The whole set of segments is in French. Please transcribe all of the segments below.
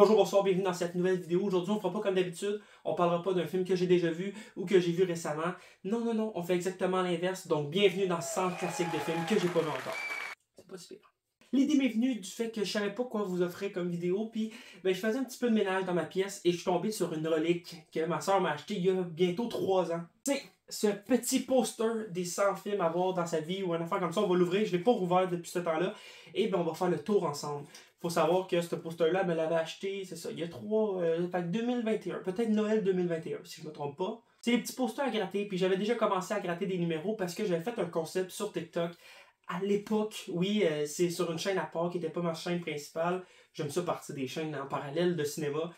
Bonjour, bonsoir, bienvenue dans cette nouvelle vidéo. Aujourd'hui, on ne fera pas comme d'habitude. On ne parlera pas d'un film que j'ai déjà vu ou que j'ai vu récemment. Non, non, non, on fait exactement l'inverse. Donc, bienvenue dans 100 classiques de films que j'ai pas vu encore. C'est pas super. L'idée m'est venue du fait que je savais pas quoi vous offrir comme vidéo, puis je faisais un petit peu de ménage dans ma pièce et je suis tombé sur une relique que ma soeur m'a acheté il y a bientôt 3 ans. Tu sais, ce petit poster des 100 films à voir dans sa vie ou un affaire comme ça, on va l'ouvrir, je l'ai pas rouvert depuis ce temps-là, et on va faire le tour ensemble. Faut savoir que ce poster-là, me l'avait acheté, c'est ça, il y a 2021, peut-être Noël 2021, si je me trompe pas. C'est des petits posters à gratter, puis j'avais déjà commencé à gratter des numéros parce que j'avais fait un concept sur TikTok. À l'époque, oui, c'est sur une chaîne à part qui n'était pas ma chaîne principale. J'aime ça partir des chaînes en parallèle de cinéma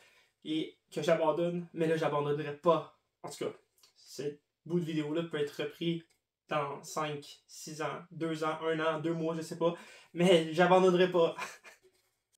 et que j'abandonne, mais là, j'abandonnerai pas. En tout cas, ce bout de vidéo-là peut être repris dans 5, 6 ans, 2 ans, 1 an, 2 mois, je sais pas, mais j'abandonnerai pas.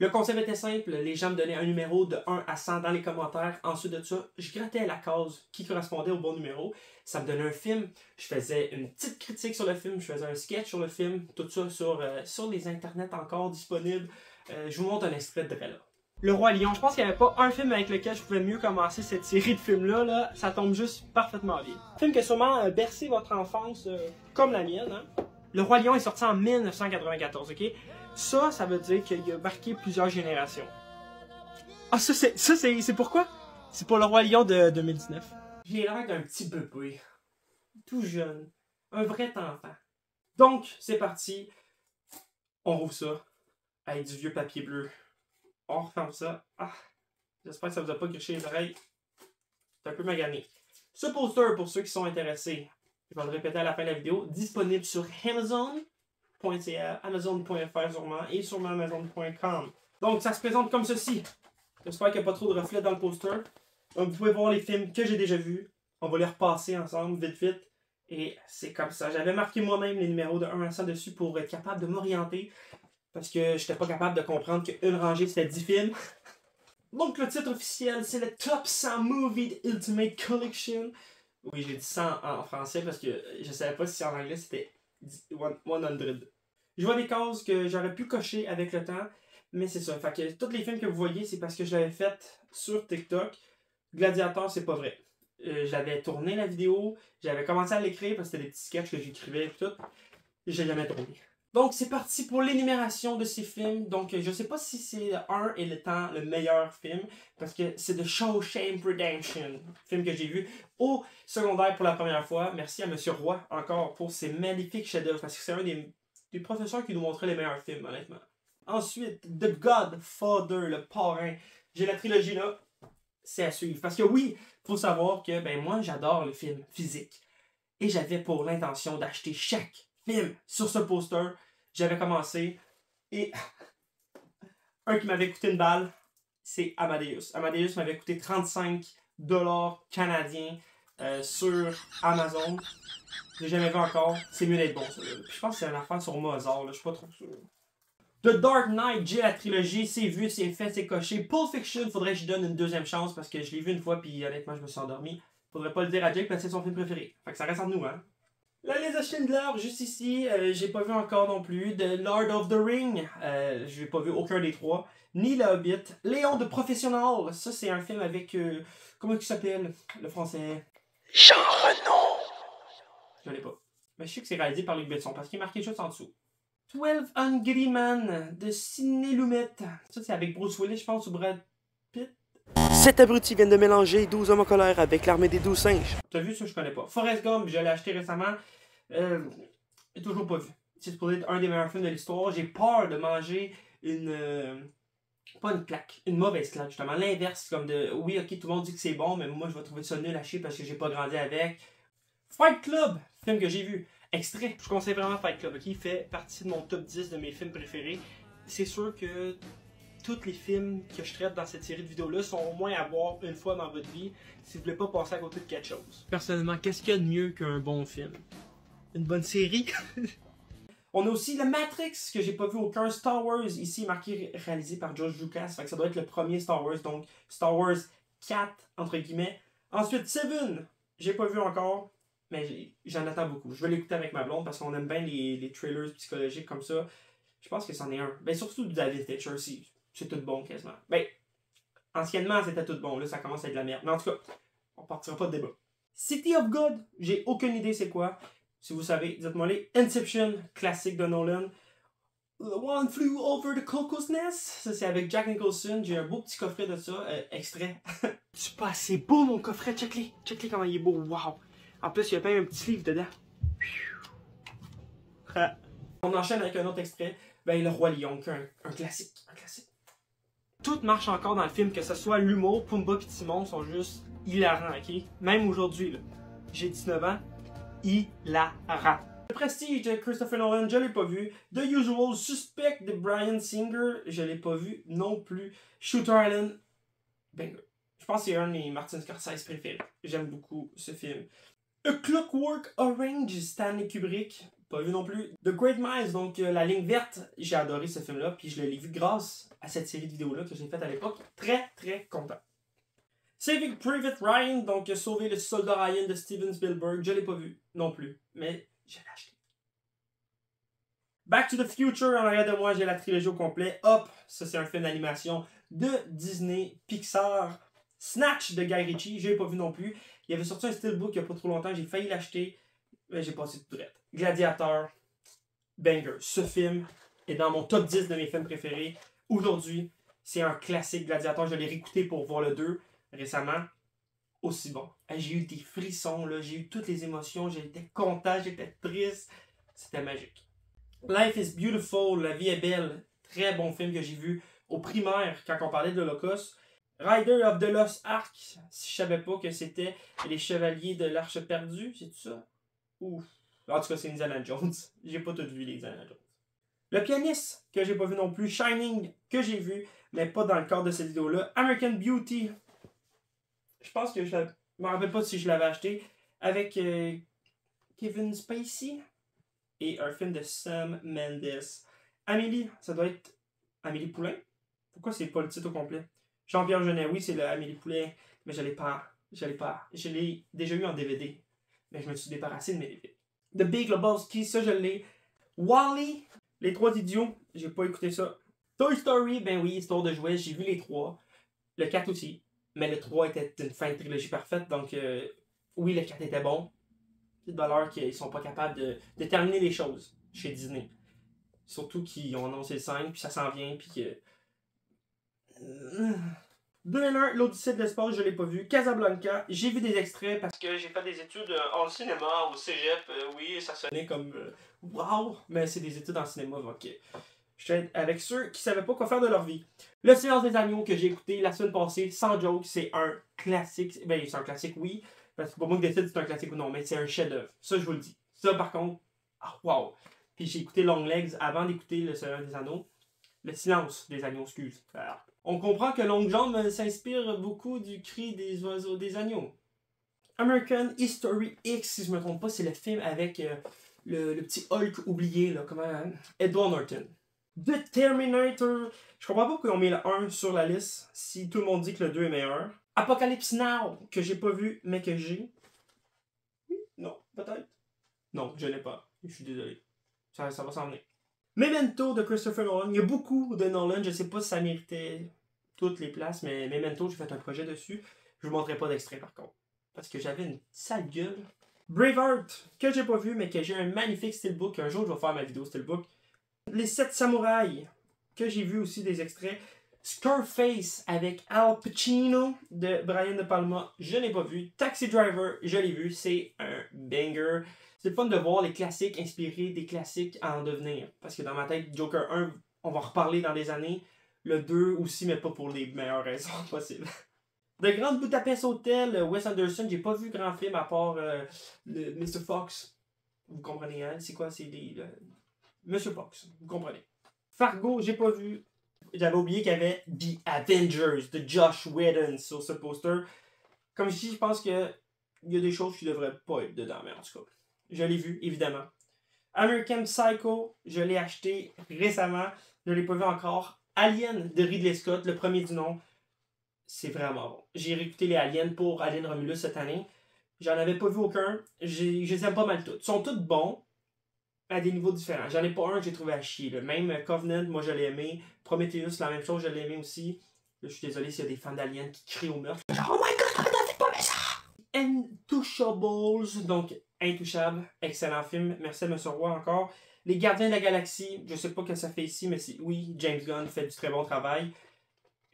Le concept était simple, les gens me donnaient un numéro de 1 à 100 dans les commentaires. Ensuite de ça, je grattais la case qui correspondait au bon numéro. Ça me donnait un film, je faisais une petite critique sur le film, je faisais un sketch sur le film, tout ça sur les internets encore disponibles. Je vous montre un extrait de là. Le Roi Lion, je pense qu'il n'y avait pas un film avec lequel je pouvais mieux commencer cette série de films-là. Là. Ça tombe juste parfaitement bien. Un film qui a sûrement bercé votre enfance comme la mienne. Hein? Le Roi Lion est sorti en 1994, ok? Ça veut dire qu'il a marqué plusieurs générations. Ah, c'est pourquoi? C'est pour le Roi Lion de 2019. J'ai l'air d'un petit bébé. Tout jeune. Un vrai enfant. Donc, c'est parti. On rouvre ça. Avec du vieux papier bleu. On referme ça. Ah, j'espère que ça vous a pas griché les oreilles. C'est un peu magané. Ce poster, pour ceux qui sont intéressés, je vais le répéter à la fin de la vidéo, disponible sur Amazon.ca, Amazon.fr sûrement, et sur Amazon.com. Donc, ça se présente comme ceci. J'espère qu'il n'y a pas trop de reflets dans le poster. Donc, vous pouvez voir les films que j'ai déjà vus. On va les repasser ensemble, vite, vite. Et c'est comme ça. J'avais marqué moi-même les numéros de 1 à 100 dessus pour être capable de m'orienter. Parce que je n'étais pas capable de comprendre qu'une rangée, c'était 10 films. Donc, le titre officiel, c'est le Top 100 Movie Ultimate Collection. Oui, j'ai dit 100 en français parce que je savais pas si en anglais c'était 100. Je vois des cases que j'aurais pu cocher avec le temps, mais c'est ça. Fait que tous les films que vous voyez, c'est parce que je l'avais fait sur TikTok. Gladiator, c'est pas vrai. J'avais tourné la vidéo, j'avais commencé à l'écrire parce que c'était des petits sketchs que j'écrivais et tout. Et j'ai jamais tourné. Donc, c'est parti pour l'énumération de ces films. Donc, je sais pas si c'est un et le temps le meilleur film, parce que c'est The Shawshank Redemption, film que j'ai vu au secondaire pour la première fois. Merci à Monsieur Roy encore pour ses magnifiques chefs-d'œuvre, parce que c'est un des professeurs qui nous montrait les meilleurs films, honnêtement. Ensuite, The Godfather, le parrain. J'ai la trilogie là, c'est à suivre. Parce que oui, faut savoir que moi, j'adore le film physique. Et j'avais pour l'intention d'acheter chaque film sur ce poster. J'avais commencé et un qui m'avait coûté une balle, c'est Amadeus. Amadeus m'avait coûté 35 $ canadiens sur Amazon. J'ai jamais vu encore. C'est mieux d'être bon, ça. Puis je pense que c'est une affaire sur Mozart, là. Je suis pas trop sûr. The Dark Knight, j'ai la trilogie, c'est vu, c'est fait, c'est coché. Pulp Fiction, faudrait que je donne une deuxième chance parce que je l'ai vu une fois puis honnêtement je me suis endormi. Faudrait pas le dire à Jake parce que c'est son film préféré. Fait que ça reste entre nous, hein. La liste de Schindler, juste ici, j'ai pas vu encore non plus. The Lord of the Ring, j'ai pas vu aucun des trois. Ni Le Hobbit. Léon de Professionnel, ça c'est un film avec, comment il s'appelle, le français? Jean Reno. Je l'ai pas. Mais je sais que c'est réalisé par Luc Besson parce qu'il est marqué juste en dessous. 12 Angry Men de Sidney Lumet. Ça c'est avec Bruce Willis, je pense, ou Brad Pitt. 7 abrutis viennent de mélanger 12 hommes en colère avec l'armée des 12 singes. T'as vu ça, je connais pas. Forrest Gump, je l'ai acheté récemment. J'ai toujours pas vu. C'est supposé être un des meilleurs films de l'histoire. J'ai peur de manger pas une claque, une mauvaise claque, justement. L'inverse, comme de oui, ok, tout le monde dit que c'est bon, mais moi je vais trouver ça nul à chier parce que j'ai pas grandi avec. Fight Club, film que j'ai vu. Extrait. Je conseille vraiment Fight Club, ok? Il fait partie de mon top 10 de mes films préférés. C'est sûr que tous les films que je traite dans cette série de vidéos-là sont au moins à voir une fois dans votre vie si vous voulez pas passer à côté de quelque chose. Personnellement, qu'est-ce qu'il y a de mieux qu'un bon film? Une bonne série? On a aussi le Matrix, que j'ai pas vu aucun. Star Wars, ici marqué réalisé par George Lucas, fait que ça doit être le premier Star Wars, donc Star Wars 4, entre guillemets. Ensuite, Seven, j'ai pas vu encore, mais j'en attends beaucoup. Je vais l'écouter avec ma blonde parce qu'on aime bien les trailers psychologiques comme ça. Je pense que c'en est un. Ben surtout du David Fincher, c'est tout bon quasiment. Ben, Anciennement, c'était tout bon. Là, ça commence à être de la merde. Mais en tout cas, on partira pas de débat. City of God, j'ai aucune idée c'est quoi. Si vous savez, dites-moi les. Inception, classique de Nolan. The One Flew Over the Cuckoo's Nest. Ça, c'est avec Jack Nicholson. J'ai un beau petit coffret de ça. Extrait. C'est pas assez beau, mon coffret. Check-les. Check-les comment il est beau. Wow. En plus, il y a même un petit livre dedans. On enchaîne avec un autre extrait. Ben, Le Roi Lion, un classique. Un classique. Tout marche encore dans le film, que ce soit l'humour, Pumbaa et Timon sont juste hilarants, ok? Même aujourd'hui, là. J'ai 19 ans. Hilarant. Le Prestige de Christopher Nolan, je l'ai pas vu. The Usual Suspect de Bryan Singer, je l'ai pas vu non plus. Shooter Island, banger. Je pense que c'est un de mes Martin Scorsese préférés. J'aime beaucoup ce film. A Clockwork Orange, Stanley Kubrick, pas vu non plus. The Great Miles, donc La Ligne Verte, j'ai adoré ce film-là, puis je l'ai vu grâce à cette série de vidéos-là que j'ai faite à l'époque. Très, très content. Saving Private Ryan, donc Sauver le soldat Ryan de Steven Spielberg, je l'ai pas vu non plus, mais je l'ai acheté. Back to the Future, en arrière de moi, j'ai la trilogie au complet. Hop, ça c'est un film d'animation de Disney, Pixar. Snatch de Guy Ritchie, je l'ai pas vu non plus. Il avait sorti un steelbook il n'y a pas trop longtemps, j'ai failli l'acheter, mais j'ai passé tout droit. Gladiator, banger. Ce film est dans mon top 10 de mes films préférés. Aujourd'hui, c'est un classique Gladiator, je l'ai réécouté pour voir le 2 récemment. Aussi bon. J'ai eu des frissons, j'ai eu toutes les émotions, j'étais content, j'étais triste. C'était magique. Life is Beautiful, La vie est belle. Très bon film que j'ai vu au primaire quand on parlait de l'Holocauste. Rider of the Lost Ark, si je savais pas que c'était les Chevaliers de l'Arche perdue, c'est tout ça? Ouf. En tout cas, c'est Indiana Jones. J'ai pas tout vu les Indiana Jones. Le Pianiste, que j'ai pas vu non plus. Shining, que j'ai vu, mais pas dans le cadre de cette vidéo-là. American Beauty, je pense que je me rappelle pas si je l'avais acheté, avec Kevin Spacey et un film de Sam Mendes. Amélie, ça doit être Amélie Poulain. Pourquoi c'est pas le titre au complet? Jean-Pierre Jeunet, oui, c'est le Amélie Poulain, mais je l'ai pas. Je l'ai déjà eu en DVD, mais je me suis débarrassé de mes DVD. The Big Lebowski, ça je l'ai. Wall-E, Les Trois Idiots, j'ai pas écouté ça. Toy Story, ben oui, Histoire de jouets, j'ai vu les 3. Le 4 aussi, mais le 3 était une fin de trilogie parfaite, donc oui, le 4 était bon. C'est de valeur qu'ils sont pas capables de terminer les choses chez Disney. Surtout qu'ils ont annoncé le 5, puis ça s'en vient, puis que... 2001, l'Odyssée de l'espace, je l'ai pas vu. Casablanca, j'ai vu des extraits parce que j'ai fait des études en cinéma au cégep. Oui, ça sonnait comme wow, mais c'est des études en cinéma, donc je suis avec ceux qui savaient pas quoi faire de leur vie. Le Silence des Agneaux que j'ai écouté la semaine passée, sans joke, c'est un classique. Ben, c'est un classique, oui, parce que c'est pas moi qui décide si c'est un classique ou non, mais c'est un chef-d'œuvre. Ça, je vous le dis. Ça, par contre, wow. Puis j'ai écouté Longlegs avant d'écouter Le Silence des Agneaux. Le Silence des Agneaux, excuse. On comprend que Longue Jambe s'inspire beaucoup du cri des oiseaux des agneaux. American History X, si je me trompe pas, c'est le film avec le petit Hulk oublié, là, comment... Edward Norton. The Terminator, je comprends pas pourquoi on met le 1 sur la liste si tout le monde dit que le 2 est meilleur. Apocalypse Now, que j'ai pas vu, mais que j'ai. Non, peut-être. Non, je l'ai pas. Je suis désolé. Ça va s'en venir. Memento de Christopher Nolan. Il y a beaucoup de Nolan. Je sais pas si ça méritait toutes les places, mais Memento, j'ai fait un projet dessus. Je vous montrerai pas d'extrait par contre. Parce que j'avais une sale gueule. Braveheart, que j'ai pas vu, mais que j'ai un magnifique steelbook. Un jour, je vais faire ma vidéo steelbook. Les 7 samouraïs, que j'ai vu aussi des extraits. Scarface avec Al Pacino de Brian De Palma, je l'ai pas vu. Taxi Driver, je l'ai vu. C'est un banger. C'est le fun de voir les classiques inspirés des classiques à en devenir. Parce que dans ma tête, Joker 1, on va reparler dans des années. Le 2 aussi, mais pas pour les meilleures raisons possibles. The Grand Budapest Hotel, Wes Anderson, j'ai pas vu grand film à part le Mr. Fox. Vous comprenez, hein? C'est quoi? C'est des... Mr. Fox, vous comprenez. Fargo, j'ai pas vu. J'avais oublié qu'il y avait The Avengers de Josh Whedon sur ce poster. Comme je dis, je pense qu'il y a des choses qui devraient pas être dedans, mais en tout cas. Je l'ai vu, évidemment. American Psycho, je l'ai acheté récemment. Je ne l'ai pas vu encore. Alien de Ridley Scott, le premier du nom. C'est vraiment bon. J'ai réécouté les Aliens pour Alien Romulus cette année. J'en avais pas vu aucun. Je les aime pas mal tous. Ils sont tous bons à des niveaux différents. J'en ai pas un que j'ai trouvé à chier. Là. Même Covenant, moi je l'ai aimé. Prometheus, la même chose, je l'ai aimé aussi. Là, je suis désolé s'il y a des fans d'Alien qui crient au meurtre. Genre, oh my god, c'est pas méchant! Intouchables, donc Intouchable, excellent film. Merci à M. Roy encore. Les Gardiens de la Galaxie, je sais pas ce que ça fait ici, mais oui, James Gunn fait du très bon travail.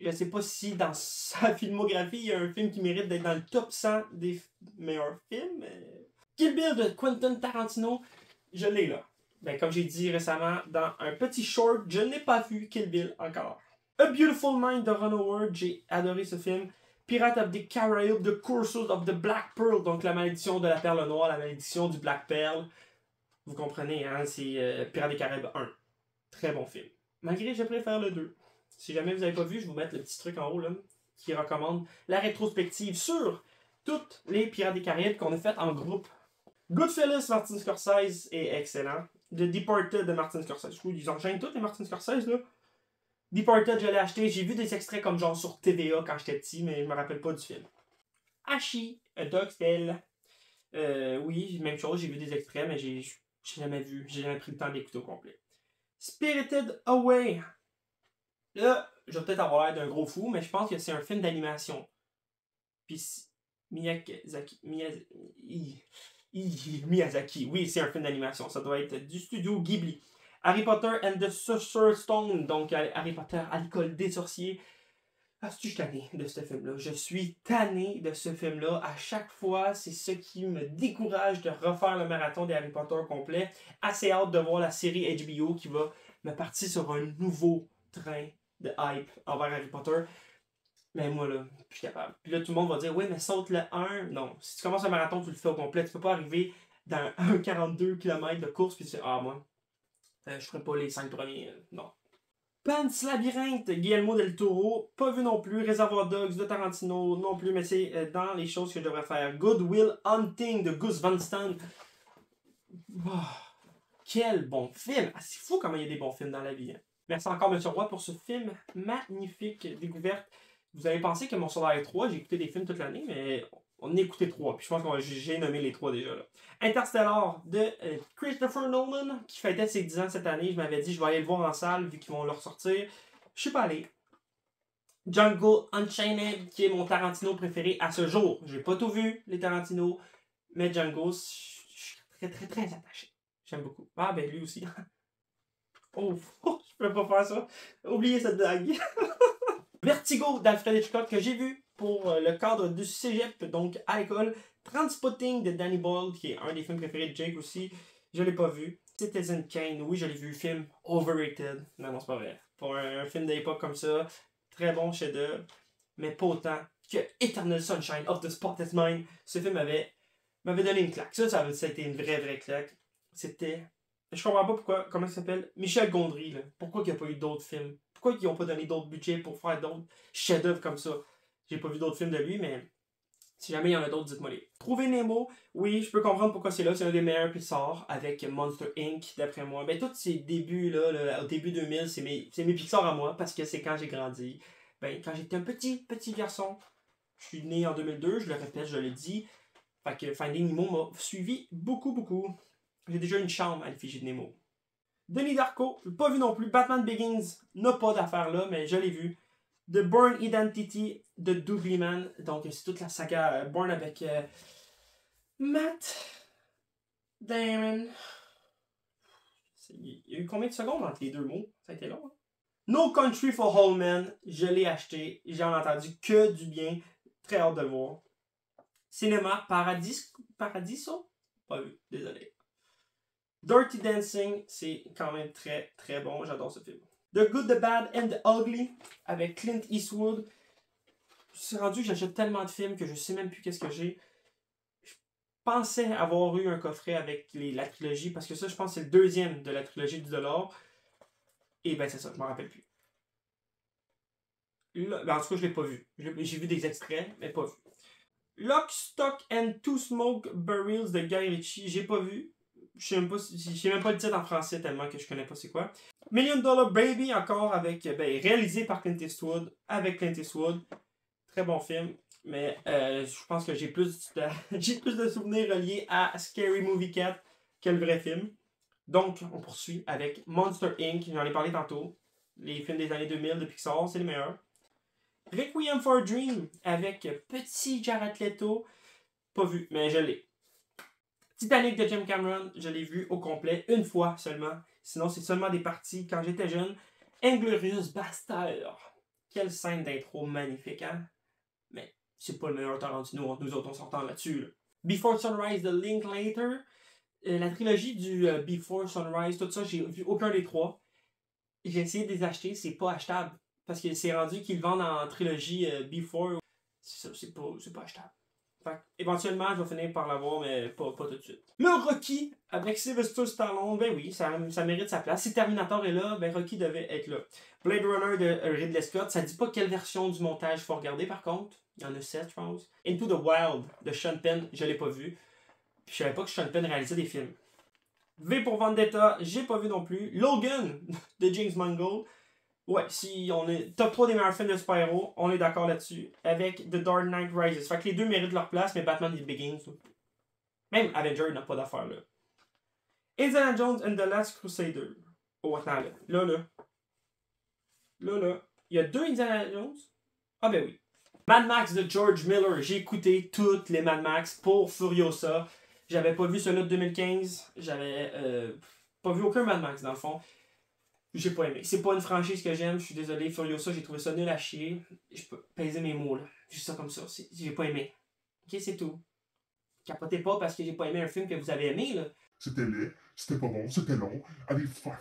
Je sais pas si dans sa filmographie, il y a un film qui mérite d'être dans le top 100 des meilleurs films. Kill Bill de Quentin Tarantino, je l'ai là. Ben, comme j'ai dit récemment dans un petit short, je n'ai pas vu Kill Bill encore. A Beautiful Mind de Ron Howard, j'ai adoré ce film. Pirates of the Caribbean, The Curse of the Black Pearl, donc la malédiction de la perle noire, la malédiction du Black Pearl. Vous comprenez, hein, c'est Pirates des Caraïbes 1. Très bon film. Malgré que je préfère le 2. Si jamais vous n'avez pas vu, je vais vous mettre le petit truc en haut là, qui recommande la rétrospective sur toutes les Pirates des Caraïbes qu'on a faites en groupe. Goodfellas, Martin Scorsese est excellent. The Departed de Martin Scorsese. Ils enchaînent tous les Martin Scorsese là. Departed, je l'ai acheté. J'ai vu des extraits comme genre sur TVA quand j'étais petit, mais je me rappelle pas du film. Hachi, A Dog's Tale. Oui, même chose, j'ai vu des extraits, mais j'ai jamais vu. J'ai jamais pris le temps d'écouter au complet. Spirited Away. Là, je vais peut-être avoir l'air d'un gros fou, mais je pense que c'est un film d'animation. Puis Miyazaki. Oui, c'est un film d'animation. Ça doit être du studio Ghibli. Harry Potter and the Sorcerer's Stone. Donc, Harry Potter à l'école des sorciers. Ah, je suis tanné de ce film-là. Je suis tanné de ce film-là. À chaque fois, c'est ce qui me décourage de refaire le marathon des Harry Potter complet. Assez hâte de voir la série HBO qui va me partir sur un nouveau train de hype envers Harry Potter. Mais moi, là, je suis capable. Puis là, tout le monde va dire, oui, mais saute le 1. Non, si tu commences un marathon, tu le fais au complet. Tu peux pas arriver dans un 42 km de course puis tu dis, ah, moi, je ferai pas les 5 premiers. Non. Pan's Labyrinthe, Guillermo del Toro, pas vu non plus. Reservoir Dogs de Tarantino non plus, mais c'est dans les choses que je devrais faire. Good Will Hunting de Gus Van Sant. Oh, quel bon film! Ah, c'est fou comment il y a des bons films dans la vie. Hein. Merci encore, M. Roy, pour ce film magnifique découverte. Vous avez pensé que mon secondaire 3, j'ai écouté des films toute l'année, mais on a écouté 3. Puis je pense que j'ai nommé les 3 déjà. Là. Interstellar de Christopher Nolan, qui fêtait ses 10 ans cette année. Je m'avais dit, je vais aller le voir en salle, vu qu'ils vont le ressortir. Je suis pas allé. Django Unchained, qui est mon Tarantino préféré à ce jour. J'ai pas tout vu, les Tarantino, mais Django, je suis très, très, très attaché. J'aime beaucoup. Ah, ben lui aussi. Oh, je peux pas faire ça. Oubliez cette blague. Vertigo d'Alfred Hitchcock que j'ai vu pour le cadre du cégep, donc à l'école. Transpotting de Danny Boyle, qui est un des films préférés de Jake aussi. Je l'ai pas vu. Citizen Kane, oui, je l'ai vu. Film overrated. Non, c'est pas vrai. Pour un film d'époque comme ça, très bon chef-d'œuvre, mais pas autant que Eternal Sunshine of the Spotless Mind. Ce film m'avait donné une claque. Ça a été une vraie claque. C'était... Je comprends pas pourquoi, comment il s'appelle? Michel Gondry, là. Pourquoi il n'y a pas eu d'autres films? Pourquoi ils n'ont pas donné d'autres budgets pour faire d'autres chefs-d'œuvre comme ça? J'ai pas vu d'autres films de lui, mais si jamais il y en a d'autres, dites-moi-les. Trouver Nemo, oui, je peux comprendre pourquoi c'est là. C'est un des meilleurs Pixar avec Monster Inc. d'après moi. Mais tous ces débuts-là, au début 2000, c'est mes Pixar à moi parce que c'est quand j'ai grandi. Ben, quand j'étais un petit garçon, je suis né en 2002, je le répète, je le dis. Fait que Finding Nemo m'a suivi beaucoup. J'ai déjà une chambre à l'effigie de Nemo. Denis Darko, pas vu non plus. Batman Begins n'a pas d'affaire là, mais je l'ai vu. The Bourne Identity de Doobie Man. Donc, c'est toute la saga Bourne avec Matt Damon. Il y a eu combien de secondes entre les deux mots? Ça a été long. Hein? No Country for Old Men. Je l'ai acheté. J'en ai entendu que du bien. Très hâte de le voir. Cinéma Paradiso? Pas vu. Désolé. Dirty Dancing, c'est quand même très bon. J'adore ce film. The Good, The Bad and The Ugly avec Clint Eastwood. Je suis rendu que j'achète tellement de films que je sais même plus qu'est-ce que j'ai. Je pensais avoir eu un coffret avec la trilogie parce que ça, je pense que c'est le deuxième de la trilogie du dollar. Et ben c'est ça, je m'en rappelle plus. Là, ben, en tout cas, je l'ai pas vu. J'ai vu des extraits, mais pas vu. Lock, Stock and Two Smoke Barrels de Guy Ritchie, j'ai pas vu. Je sais même pas le titre en français tellement que je connais pas c'est quoi. $1 Million Baby encore avec réalisé par Clint Eastwood avec Clint Eastwood. Très bon film, mais je pense que j'ai plus de souvenirs reliés à Scary Movie 4 que le vrai film. Donc on poursuit avec Monster Inc. J'en ai parlé tantôt. Les films des années 2000 de Pixar, c'est les meilleurs. Requiem for a Dream avec petit Jared Leto. Pas vu, mais je l'ai. Titanic de James Cameron, je l'ai vu au complet une fois seulement. Sinon, c'est seulement des parties quand j'étais jeune. Inglourious Basterds. Quelle scène d'intro magnifique, hein? Mais c'est pas le meilleur Tarantino entre nous autres, on s'entend là-dessus. Là. Before Sunrise de Linklater. La trilogie du Before Sunrise, tout ça, j'ai vu aucun des trois. J'ai essayé de les acheter, c'est pas achetable. Parce que c'est rendu qu'ils le vendent en trilogie Before. C'est pas achetable. Fait éventuellement, je vais finir par l'avoir, mais pas tout de suite. Le Rocky, avec Sylvester Stallone, ben oui, ça mérite sa place. Si Terminator est là, ben Rocky devait être là. Blade Runner de Ridley Scott, ça dit pas quelle version du montage il faut regarder par contre. Il y en a 7, je pense. Into the Wild de Sean Penn, je l'ai pas vu. Puis je savais pas que Sean Penn réalisait des films. V pour Vendetta, j'ai pas vu non plus. Logan de James Mangold. Ouais, si on est top 3 des meilleurs films de super-héros, on est d'accord là-dessus. Avec The Dark Knight Rises. Fait que les deux méritent leur place, mais Batman et Begins. Même Avenger n'a pas d'affaire là. Indiana Jones and the Last Crusader. Oh, attends là. Là. Il y a 2 Indiana Jones? Ah ben oui. Mad Max de George Miller. J'ai écouté toutes les Mad Max pour Furiosa. J'avais pas vu celui de 2015. J'avais pas vu aucun Mad Max dans le fond. J'ai pas aimé. C'est pas une franchise que j'aime, je suis désolé. Furiosa, j'ai trouvé ça nul à chier. Je peux peser mes mots là. Juste ça comme ça. J'ai pas aimé. Ok, c'est tout. Capotez pas parce que j'ai pas aimé un film que vous avez aimé là. C'était laid, c'était pas bon, c'était long. Allez, fuck.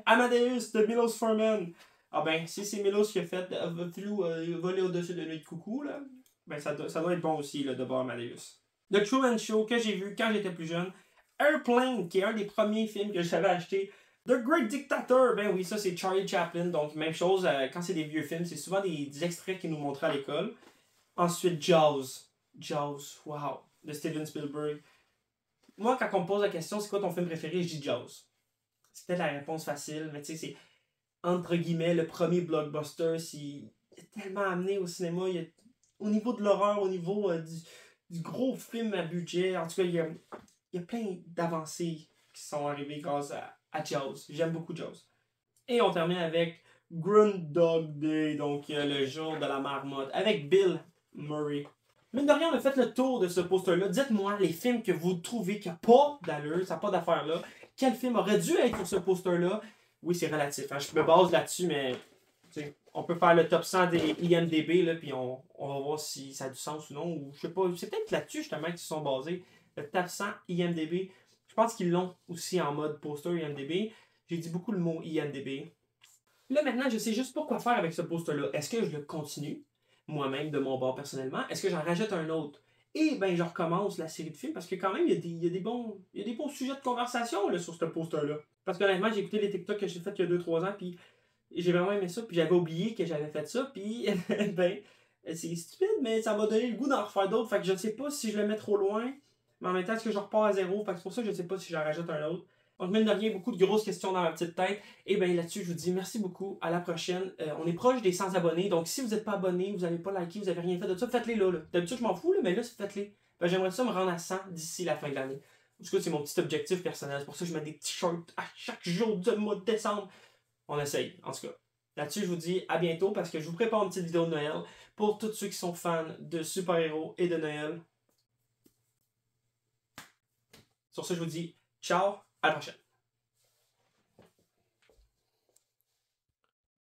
Amadeus de Milos Forman. Ah ben, si c'est Milos qui a fait voler au-dessus de nuit de coucou là, ben ça doit être bon aussi là, de voir Amadeus. The Truman Show que j'ai vu quand j'étais plus jeune. Airplane, qui est un des premiers films que j'avais acheté. The Great Dictator, ben oui, ça c'est Charlie Chaplin, donc même chose, quand c'est des vieux films, c'est souvent des extraits qu'ils nous montraient à l'école. Ensuite, Jaws, wow, de Steven Spielberg. Moi, quand on me pose la question, c'est quoi ton film préféré, je dis Jaws. C'était la réponse facile, mais tu sais, c'est entre guillemets le premier blockbuster, il est tellement amené au cinéma, au niveau de l'horreur, au niveau du gros film à budget, en tout cas, il y a plein d'avancées qui sont arrivées grâce à Jaws. J'aime beaucoup Jaws. Et on termine avec Groundhog Day, donc le jour de la marmotte, avec Bill Murray. Mine de rien, on a fait le tour de ce poster-là. Dites-moi les films que vous trouvez qu'il n'y a pas d'allure, ça n'a pas d'affaire là. Quel film aurait dû être sur ce poster-là? Oui, c'est relatif. Hein? Je me base là-dessus, mais on peut faire le top 100 des IMDB, là, puis on va voir si ça a du sens ou non. Ou je sais pas, c'est peut-être là-dessus justement qu'ils se sont basés. Le top 100 IMDB. Je pense qu'ils l'ont aussi en mode poster IMDB. J'ai dit beaucoup le mot IMDB. Là, maintenant, je sais juste pas quoi faire avec ce poster-là. Est-ce que je le continue, moi-même, de mon bord personnellement? Est-ce que j'en rajoute un autre? Et ben, je recommence la série de films parce que quand même, il y a des bons sujets de conversation là, sur ce poster-là. Parce qu'honnêtement, j'ai écouté les TikTok que j'ai fait il y a 2-3 ans, puis j'ai vraiment aimé ça, puis j'avais oublié que j'avais fait ça, puis ben, c'est stupide, mais ça m'a donné le goût d'en refaire d'autres. Fait que je ne sais pas si je le mets trop loin, mais en même temps, est-ce que je repars à zéro? Fait que c'est pour ça que je ne sais pas si j'en rajoute un autre. Donc, mine de rien, beaucoup de grosses questions dans ma petite tête. Et bien là-dessus, je vous dis merci beaucoup. À la prochaine. On est proche des 100 abonnés. Donc, si vous n'êtes pas abonné, vous n'avez pas liké, vous n'avez rien fait de ça, faites-les là. D'habitude, je m'en fous, là, mais là, faites-les. Ben, j'aimerais ça me rendre à 100 d'ici la fin de l'année. En tout cas, c'est mon petit objectif personnel. C'est pour ça que je mets des t-shirts à chaque jour du mois de décembre. On essaye, en tout cas. Là-dessus, je vous dis à bientôt parce que je vous prépare une petite vidéo de Noël pour tous ceux qui sont fans de super-héros et de Noël. Sur ce, je vous dis ciao, à la prochaine.